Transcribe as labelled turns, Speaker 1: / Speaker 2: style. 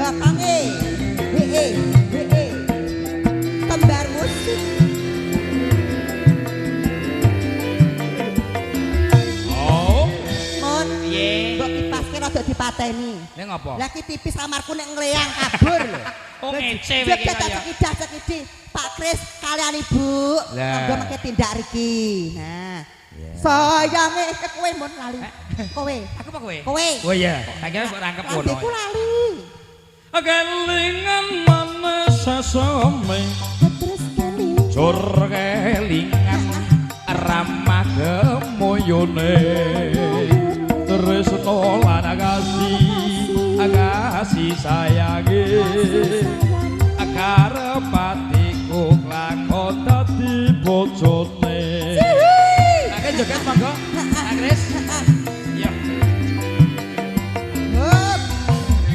Speaker 1: bakange kembar musik.
Speaker 2: Oh
Speaker 1: Mon
Speaker 2: piye
Speaker 1: mbok kipaske rada dipateni.
Speaker 2: lha ngopo
Speaker 1: Lah ki tipis kamarku nek ngleyang kabur lho.
Speaker 2: oh ngece wae iki kaya
Speaker 1: Cekidih Pak Kris kalian Ibu.
Speaker 2: Lah.
Speaker 1: Monggo mengke tindak riki. Nah. Sayange kowe mun lali. Kowe.
Speaker 2: aku apa kowe
Speaker 1: Kowe.
Speaker 2: oh iya tak kira mbok rangkep ngono
Speaker 1: Lambeku lali.
Speaker 3: kelingan manes sesame
Speaker 1: Terus kali.
Speaker 3: jur kelingan ramah gemoyone tresno lan kasih sayange karepatiku lakon dadi bojone